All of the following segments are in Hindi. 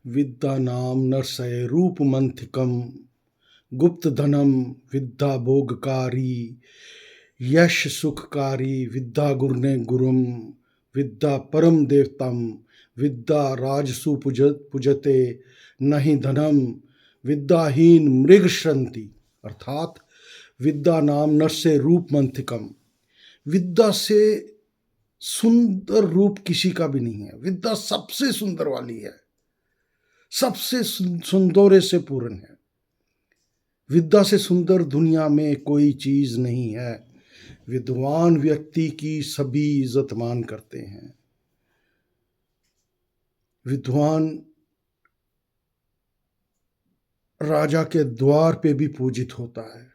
विद्या नाम नरसय रूप मंथिकम, गुप्त धनम विद्या भोगकारी, यश सुखकारी, विद्या गुरुने गुरुम, विद्या परम देवतम, विद्या राजसु पूजते नहीं धनम, विद्याहीन मृग श्रंति। अर्थात विद्या नाम नरसे रूप मंथिकम, विद्या से सुंदर रूप किसी का भी नहीं है। विद्या सबसे सुंदर वाली है, सबसे सुंदर से पूर्ण है। विद्या से सुंदर दुनिया में कोई चीज नहीं है। विद्वान व्यक्ति की सभी इज्जत मान करते हैं। विद्वान राजा के द्वार पे भी पूजित होता है।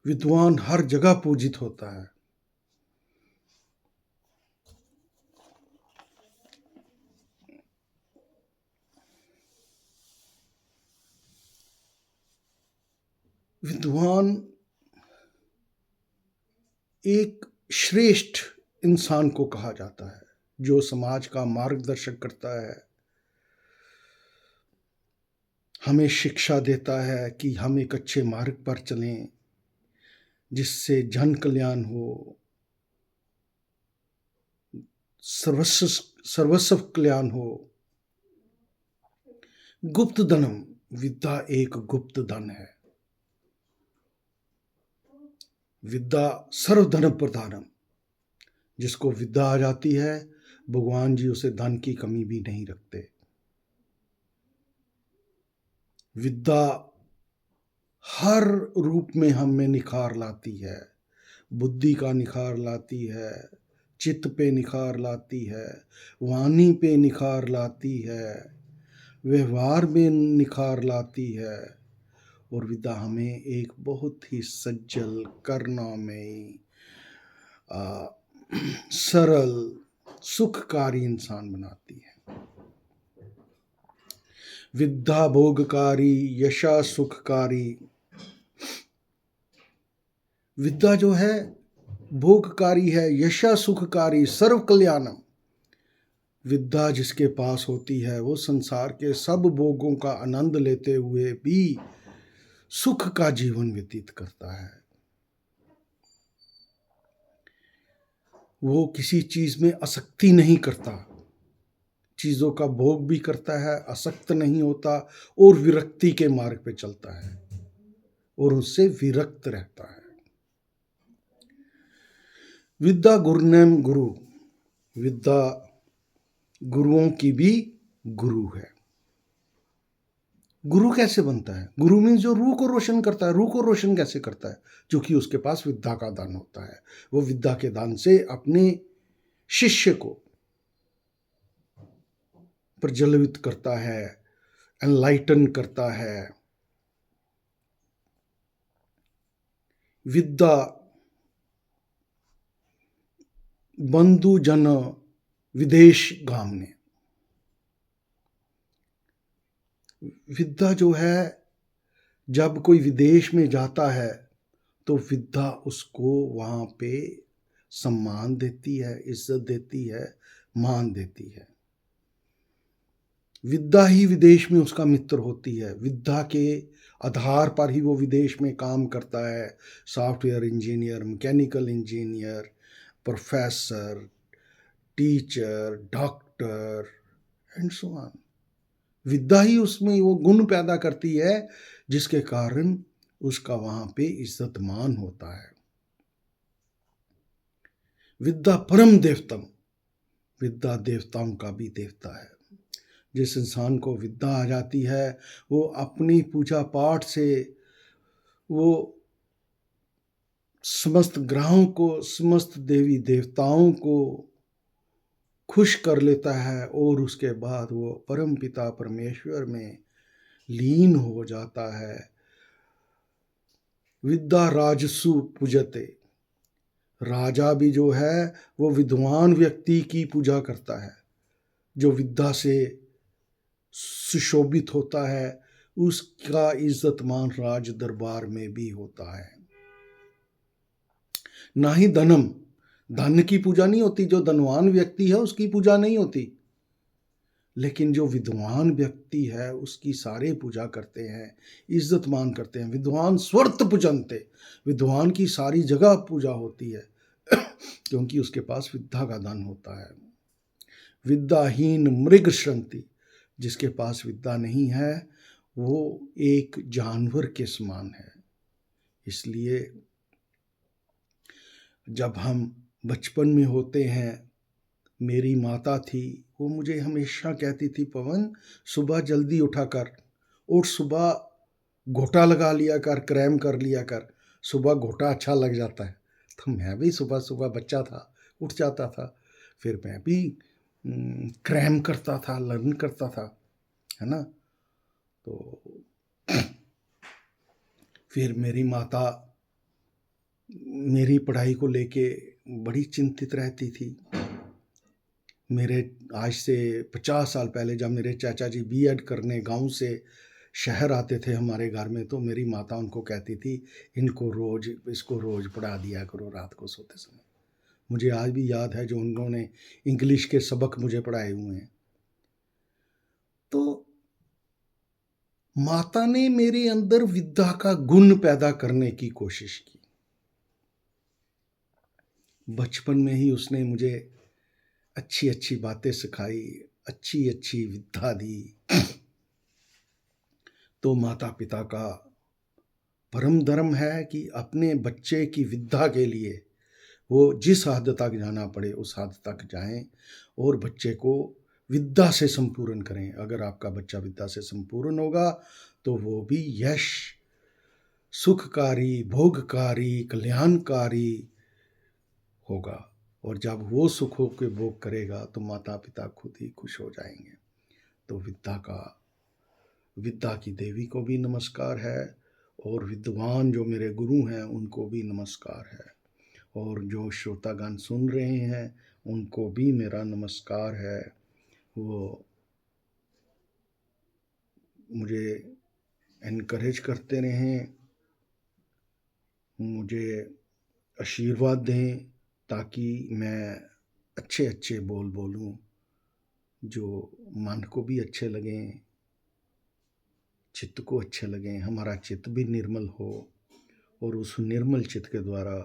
विद्वान हर जगह पूजित होता है। विद्वान एक श्रेष्ठ इंसान को कहा जाता है, जो समाज का मार्गदर्शन करता है, हमें शिक्षा देता है कि हम एक अच्छे मार्ग पर चलें जिससे जन कल्याण हो, सर्वस्व कल्याण हो। गुप्त धनम, विद्या एक गुप्त धन है। विद्या सर्वधन प्रधानम, जिसको विद्या आ जाती है भगवान जी उसे धन की कमी भी नहीं रखते। विद्या हर रूप में हम में निखार लाती है। बुद्धि का निखार लाती है, चित्त पे निखार लाती है, वाणी पे निखार लाती है, व्यवहार में निखार लाती है। और विद्या हमें एक बहुत ही सज्जल, करुणामय, सरल, सुखकारी इंसान बनाती है। विद्या भोगकारी, यशा सुखकारी। विद्या जो है भोगकारी है, यशा सुखकारी, सर्व कल्याणम। विद्या जिसके पास होती है वो संसार के सब भोगों का आनंद लेते हुए भी सुख का जीवन व्यतीत करता है। वो किसी चीज में आसक्ति नहीं करता, चीजों का भोग भी करता है, आसक्त नहीं होता और विरक्ति के मार्ग पे चलता है और उससे विरक्त रहता है। विद्या गुरुनेम गुरु, विद्या गुरुओं की भी गुरु है। गुरु कैसे बनता है? गुरु मीन्स जो रूह को रोशन करता है। रूह को रोशन कैसे करता है? जो कि उसके पास विद्या का दान होता है। वो विद्या के दान से अपने शिष्य को प्रज्वलित करता है, एनलाइटन करता है। विद्या बंधु जन विदेश गामने। विद्या जो है जब कोई विदेश में जाता है तो विद्या उसको वहाँ पे सम्मान देती है, इज्जत देती है, मान देती है। विद्या ही विदेश में उसका मित्र होती है। विद्या के आधार पर ही वो विदेश में काम करता है। Software engineer, mechanical engineer, professor, teacher, doctor and so on. विद्या ही उसमें वो गुण पैदा करती है जिसके कारण उसका वहां पे इज्जत मान होता है। विद्या परम देवतम, विद्या देवताओं का भी देवता है। जिस इंसान को विद्या आ जाती है वो अपनी पूजा पाठ से वो समस्त ग्रहों को, समस्त देवी देवताओं को खुश कर लेता है और उसके बाद वो परम पिता परमेश्वर में लीन हो जाता है। विद्या राजसु पूजते, राजा भी जो है वो विद्वान व्यक्ति की पूजा करता है। जो विद्या से सुशोभित होता है उसका इज्जत मान राज दरबार में भी होता है। ना ही धनम, धन की पूजा नहीं होती। जो धनवान व्यक्ति है उसकी पूजा नहीं होती। लेकिन जो विद्वान व्यक्ति है उसकी सारे पूजा करते हैं, इज्जत मान करते हैं। विद्वान स्वर्त पूजनते, विद्वान की सारी जगह पूजा होती है क्योंकि उसके पास विद्या का दान होता है। विद्याहीन मृग श्रंति, जिसके पास विद्या नहीं है वो एक जानवर के समान है। इसलिए जब हम बचपन में होते हैं, मेरी माता थी, वो मुझे हमेशा कहती थी, पवन सुबह जल्दी उठा कर और सुबह घोटा लगा लिया कर, क्रैम कर लिया कर, सुबह घोटा अच्छा लग जाता है। तो मैं भी सुबह सुबह बच्चा था, उठ जाता था, फिर मैं भी क्रैम करता था, लर्न करता था, है ना। तो फिर मेरी माता मेरी पढ़ाई को लेके बड़ी चिंतित रहती थी। मेरे आज से 50 साल पहले जब मेरे चाचा जी बीएड करने गांव से शहर आते थे हमारे घर में, तो मेरी माता उनको कहती थी, इसको रोज पढ़ा दिया करो रात को सोते समय। मुझे आज भी याद है जो उन्होंने इंग्लिश के सबक मुझे पढ़ाए हुए हैं। तो माता ने मेरे अंदर विद्या का गुण पैदा करने की कोशिश की। बचपन में ही उसने मुझे अच्छी अच्छी बातें सिखाई, अच्छी अच्छी विद्या दी। तो माता पिता का परम धर्म है कि अपने बच्चे की विद्या के लिए वो जिस हद तक जाना पड़े उस हद तक जाएं और बच्चे को विद्या से संपूर्ण करें। अगर आपका बच्चा विद्या से संपूर्ण होगा तो वो भी यश, सुखकारी, भोगकारी, कल्याणकारी होगा। और जब वो सुखों के भोग करेगा तो माता पिता खुद ही खुश हो जाएंगे। तो विद्या की देवी को भी नमस्कार है, और विद्वान जो मेरे गुरु हैं उनको भी नमस्कार है, और जो श्रोतागण सुन रहे हैं उनको भी मेरा नमस्कार है। वो मुझे एनकरेज करते रहें, मुझे आशीर्वाद दें, ताकि मैं अच्छे अच्छे बोल बोलूं जो मन को भी अच्छे लगें, चित्त को अच्छे लगें, हमारा चित्त भी निर्मल हो, और उस निर्मल चित्त के द्वारा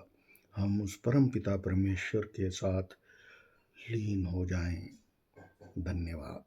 हम उस परम पिता परमेश्वर के साथ लीन हो जाएं। धन्यवाद।